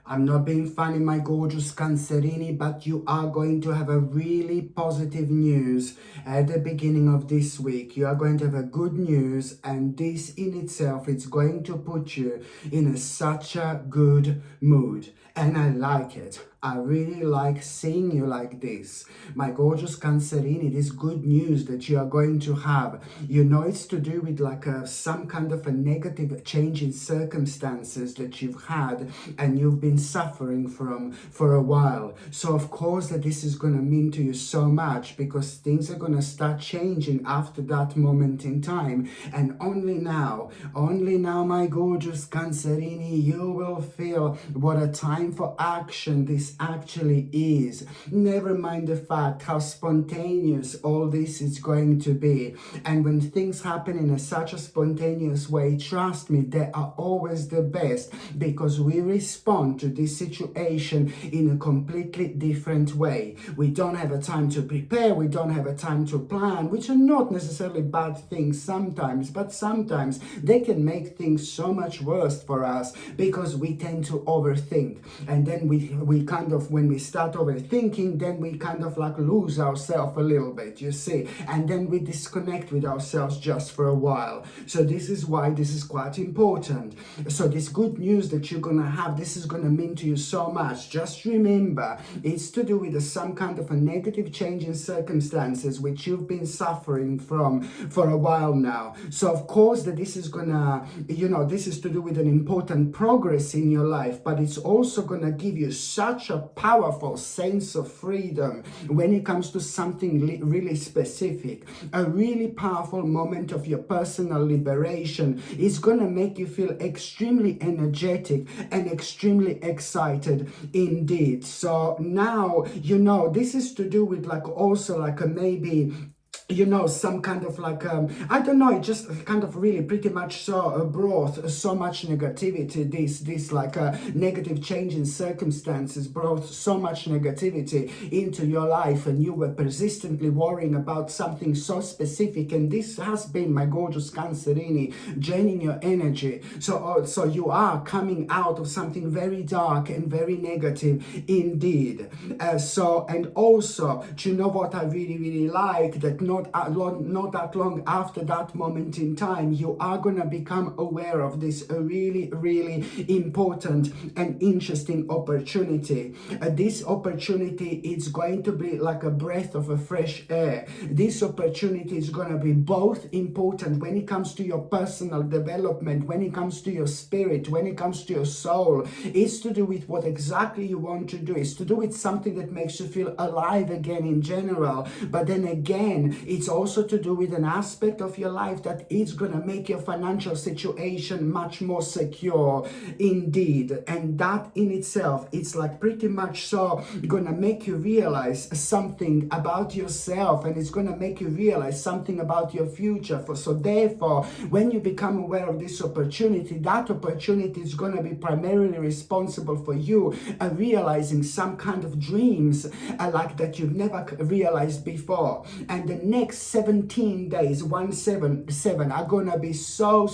I'm not being funny, my gorgeous Cancerini, but you are going to have a really positive news at the beginning of this week. You are going to have a good news, and this in itself is going to put you in such a good mood. And I like it. I really like seeing you like this. My gorgeous Cancerini, this good news that you are going to have. You know, it's to do with like some kind of a negative change in circumstances that you've had and you've been suffering from for a while. So of course that this is going to mean to you so much, because things are going to start changing after that moment in time. And only now, my gorgeous Cancerini, you will feel what a time for action this actually is. Never mind the fact how spontaneous all this is going to be. And when things happen in such a spontaneous way, trust me, they are always the best, because we respond to this situation in a completely different way. We don't have a time to prepare, we don't have a time to plan, which are not necessarily bad things sometimes, but sometimes they can make things so much worse for us because we tend to overthink. And then we kind of, when we start overthinking, then we kind of like lose ourselves a little bit, you see, and then we disconnect with ourselves just for a while. So this is why this is quite important. So this good news that you're gonna have, this is gonna mean to you so much. Just remember, it's to do with some kind of a negative change in circumstances which you've been suffering from for a while now. So of course that this is gonna, you know, this is to do with an important progress in your life, but it's also gonna give you such a powerful sense of freedom when it comes to something really specific. A really powerful moment of your personal liberation is gonna make you feel extremely energetic and extremely excited indeed. So now, you know, this is to do with like also like a maybe, you know, some kind of like, I don't know, it just kind of really pretty much so brought so much negativity, this like negative change in circumstances brought so much negativity into your life, and you were persistently worrying about something so specific, and this has been, my gorgeous Cancerini, draining your energy. So you are coming out of something very dark and very negative indeed. And also, do you know what I really like? That not that long after that moment in time, you are going to become aware of this really important and interesting opportunity. This opportunity is going to be like a breath of a fresh air. This opportunity is going to be both important when it comes to your personal development, when it comes to your spirit, when it comes to your soul. It's to do with what exactly you want to do. It's to do with something that makes you feel alive again in general. But then again, it's also to do with an aspect of your life that is going to make your financial situation much more secure indeed. And that in itself, it's like pretty much so going to make you realize something about yourself, and it's going to make you realize something about your future. So therefore, when you become aware of this opportunity, that opportunity is going to be primarily responsible for you realizing some kind of dreams like that you've never realized before. And the next 17 days, 177, are gonna be so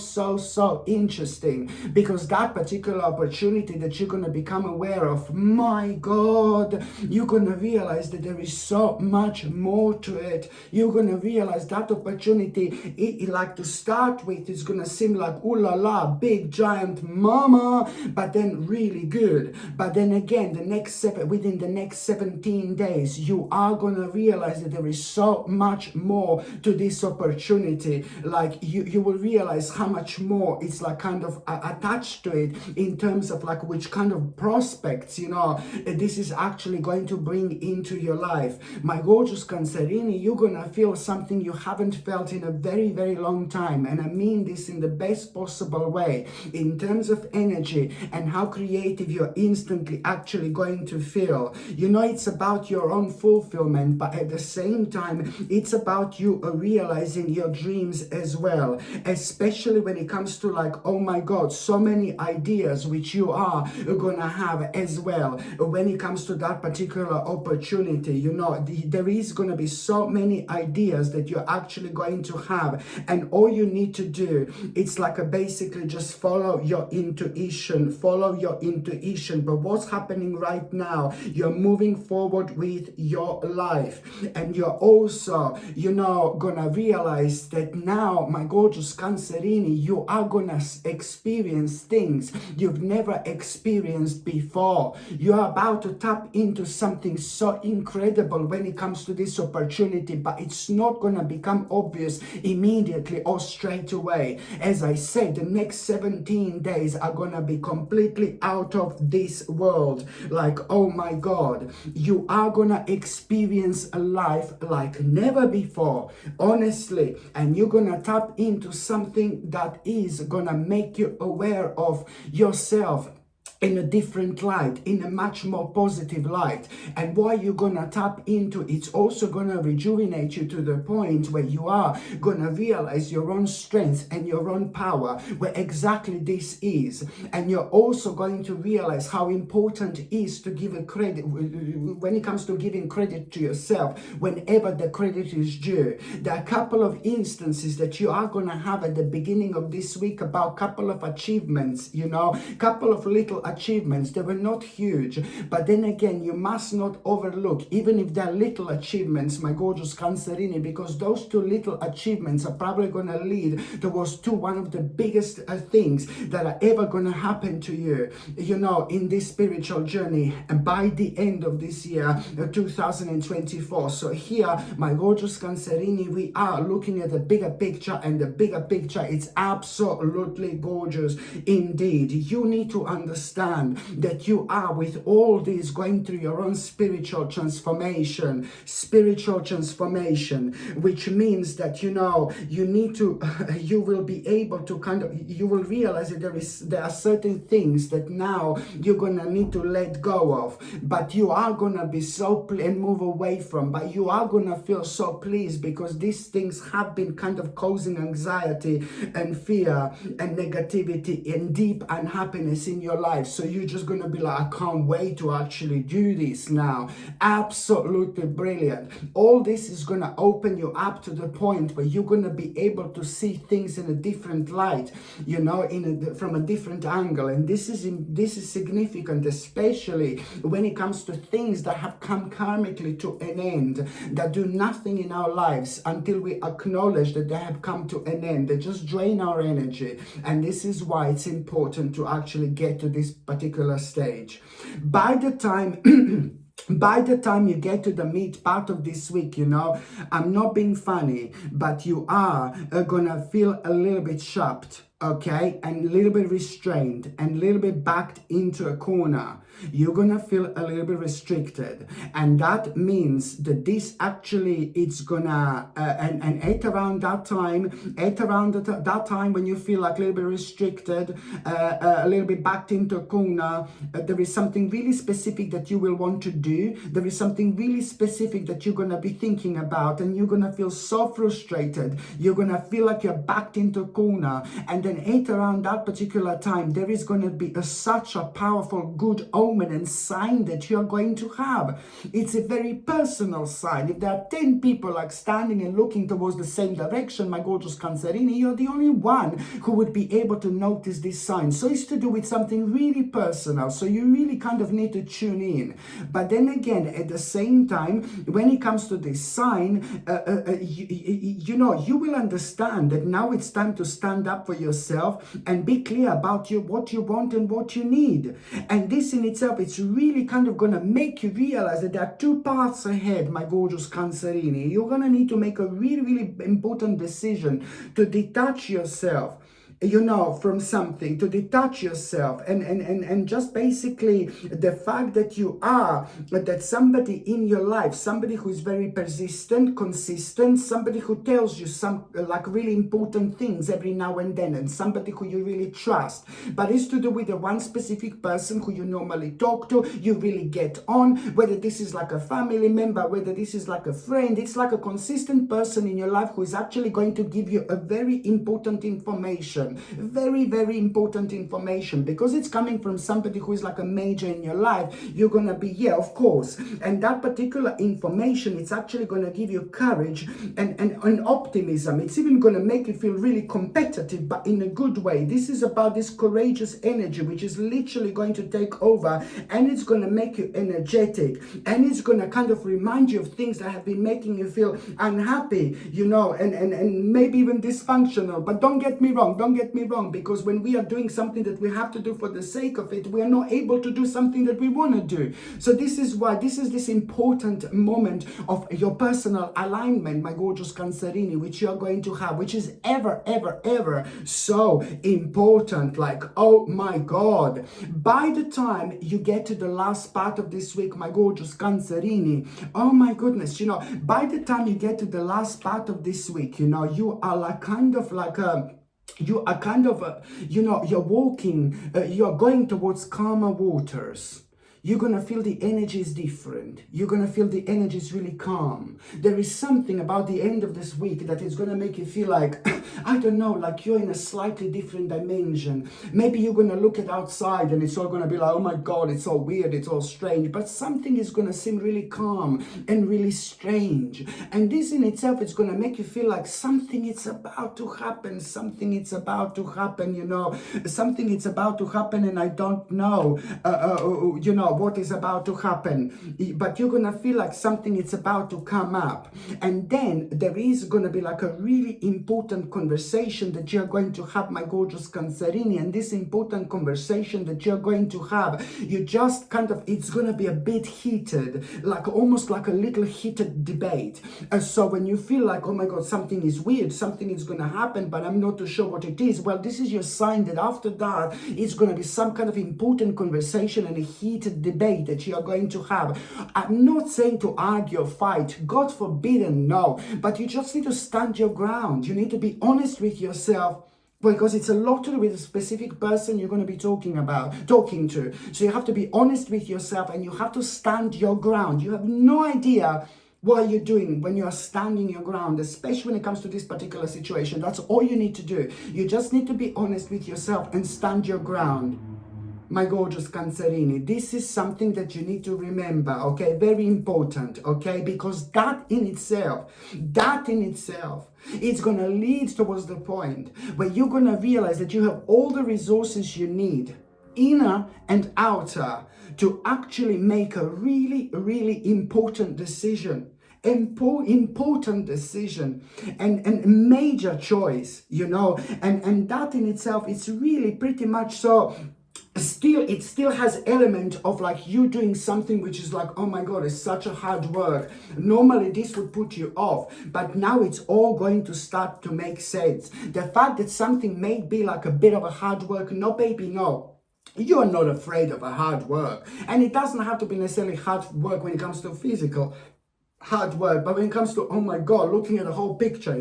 interesting, because that particular opportunity that you're gonna become aware of, my God, you're gonna realize that there is so much more to it. You're gonna realize that opportunity, like to start with, is gonna seem like ooh la la, big giant mama, but then really good. But then again, within the next 17 days, you are gonna realize that there is so much more to this opportunity. Like you will realize how much more it's like kind of attached to it in terms of like which kind of prospects, you know, this is actually going to bring into your life. My gorgeous Cancerini, you're gonna feel something you haven't felt in a very long time, and I mean this in the best possible way in terms of energy and how creative you're instantly actually going to feel. You know, it's about your own fulfillment, but at the same time, it's about you realizing your dreams as well, especially when it comes to like, oh my God, so many ideas which you are gonna have as well. When it comes to that particular opportunity, you know, there is gonna be so many ideas that you're actually going to have, and all you need to do, it's like basically just follow your intuition, but what's happening right now, you're moving forward with your life, and you're also, you know, gonna realize that now, my gorgeous Cancerini, you are gonna experience things you've never experienced before. You're about to tap into something so incredible when it comes to this opportunity, but it's not gonna become obvious immediately or straight away. As I said, the next 17 days are gonna be completely out of this world. Like, oh my God, you are gonna experience a life like never before, honestly, and you're gonna tap into something that is gonna make you aware of yourself in a different light, in a much more positive light. And what you're gonna tap into, it's also gonna rejuvenate you to the point where you are gonna realize your own strength and your own power, where exactly this is. And you're also going to realize how important it is to give a credit, when it comes to giving credit to yourself, whenever the credit is due. There are a couple of instances that you are gonna have at the beginning of this week about a couple of achievements, you know, couple of little achievements. They were not huge, but then again, you must not overlook, even if they're little achievements, my gorgeous Cancerini, because those two little achievements are probably going to lead towards to one of the biggest things that are ever going to happen to you, you know, in this spiritual journey, and by the end of this year, 2024. So here, my gorgeous Cancerini, we are looking at the bigger picture, and the bigger picture, it's absolutely gorgeous indeed. You need to understand that you are, with all this, going through your own spiritual transformation, which means that, you know, you need to, you will be able to kind of, you will realize that there are certain things that now you're gonna need to let go of, but you are gonna be so and move away from, but you are gonna feel so pleased, because these things have been kind of causing anxiety and fear and negativity and deep unhappiness in your life. So you're just going to be like, I can't wait to actually do this now. Absolutely brilliant. All this is going to open you up to the point where you're going to be able to see things in a different light, you know, from a different angle. And this is significant, especially when it comes to things that have come karmically to an end, that do nothing in our lives until we acknowledge that they have come to an end. They just drain our energy. And this is why it's important to actually get to this particular stage. By the time you get to the meat part of this week, you know, I'm not being funny, but you are gonna feel a little bit shocked, okay, and a little bit restrained and a little bit backed into a corner. You're gonna feel a little bit restricted, and that means that this actually, it's gonna and at around that time when you feel like a little bit restricted, a little bit backed into a corner, there is something really specific that you will want to do. There is something really specific that you're gonna be thinking about, and you're gonna feel so frustrated. You're gonna feel like you're backed into a corner, and then at around that particular time, there is gonna be such a powerful good omen and sign that you're going to have. It's a very personal sign. If there are 10 people like standing and looking towards the same direction, my gorgeous Cancerini, you're the only one who would be able to notice this sign. So it's to do with something really personal. So you really kind of need to tune in. But then again, at the same time, when it comes to this sign, you know, you will understand that now it's time to stand up for yourself and be clear about what you want and what you need. And this in itself, it's really kind of going to make you realize that there are two paths ahead, my gorgeous Cancerini. You're going to need to make a really, really important decision to detach yourself from something, to detach yourself, and just basically the fact that that somebody in your life, somebody who is very persistent, consistent, somebody who tells you some like really important things every now and then, and somebody who you really trust. But it's to do with the one specific person who you normally talk to, you really get on, whether this is like a family member, whether this is like a friend. It's like a consistent person in your life who is actually going to give you a very important information, very, very important information, because it's coming from somebody who is like a major in your life. You're gonna be, yeah, of course, and that particular information, it's actually gonna give you courage and optimism. It's even gonna make you feel really competitive, but in a good way. This is about this courageous energy, which is literally going to take over, and it's gonna make you energetic, and it's gonna kind of remind you of things that have been making you feel unhappy, and maybe even dysfunctional. But don't get me wrong, because when we are doing something that we have to do for the sake of it, we are not able to do something that we want to do. So this is why this is this important moment of your personal alignment, my gorgeous Cancerini, which you are going to have, which is ever so important. Like, oh my God, by the time you get to the last part of this week, my gorgeous Cancerini, oh my goodness, by the time you get to the last part of this week, you are like you're walking, you're going towards calmer waters. You're going to feel the energy is different. You're going to feel the energy is really calm. There is something about the end of this week that is going to make you feel like, I don't know, like you're in a slightly different dimension. Maybe you're going to look at outside and it's all going to be like, oh my God, it's all weird, it's all strange. But something is going to seem really calm and really strange. And this in itself is going to make you feel like something is about to happen. Something is about to happen, Something is about to happen, and I don't know, what is about to happen, but you're gonna feel like something is about to come up. And then there is gonna be like a really important conversation that you're going to have, my gorgeous Cancerini. And this important conversation that you're going to have, you just kind of, it's gonna be a bit heated, like almost like a little heated debate. So when you feel like, oh my God, something is weird, something is gonna happen, but I'm not too sure what it is, well, this is your sign that after that it's gonna be some kind of important conversation and a heated debate that you are going to have. I'm not saying to argue or fight, God forbidden, no, but you just need to stand your ground. You need to be honest with yourself, because it's a lot to do with a specific person you're going to be talking to. So you have to be honest with yourself, and you have to stand your ground. You have no idea what you're doing when you are standing your ground, especially when it comes to this particular situation. That's all you need to do. You just need to be honest with yourself and stand your ground, my gorgeous Cancerini. This is something that you need to remember, okay? Very important, okay? Because that in itself, it's gonna lead towards the point where you're gonna realize that you have all the resources you need, inner and outer, to actually make a really, really important decision. Important decision and major choice, and that in itself, it's really pretty much so. It still has element of like you doing something which is like, oh my God, it's such a hard work. Normally this would put you off, but now it's all going to start to make sense. The fact that something may be like a bit of a hard work, no baby, no. You're not afraid of a hard work. And it doesn't have to be necessarily hard work when it comes to physical hard work, but when it comes to, oh my God, looking at the whole picture,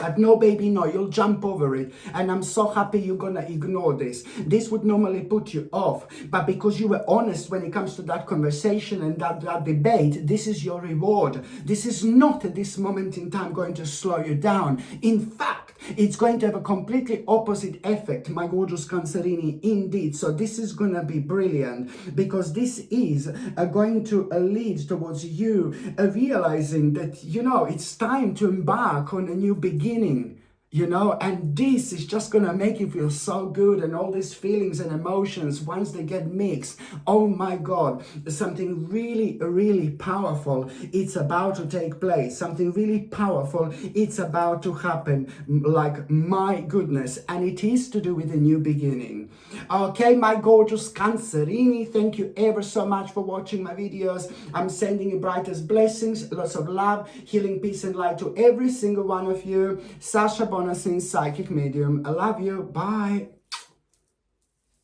Like, no, baby, no, you'll jump over it. And I'm so happy you're gonna ignore this. This would normally put you off. But because you were honest when it comes to that conversation and that debate, this is your reward. This is not at this moment in time going to slow you down. In fact, it's going to have a completely opposite effect, my gorgeous Cancerini, indeed. So this is going to be brilliant, because this is going to lead towards you realizing that, it's time to embark on a new beginning. And this is just gonna make you feel so good, and all these feelings and emotions, once they get mixed, oh my God, something really, really powerful, it's about to take place. Something really powerful, it's about to happen, like, my goodness, and it is to do with a new beginning. Okay, my gorgeous Cancerini, thank you ever so much for watching my videos. I'm sending you brightest blessings, lots of love, healing, peace and light to every single one of you. Sasha Bonasin, Psychic Medium. I love you. Bye.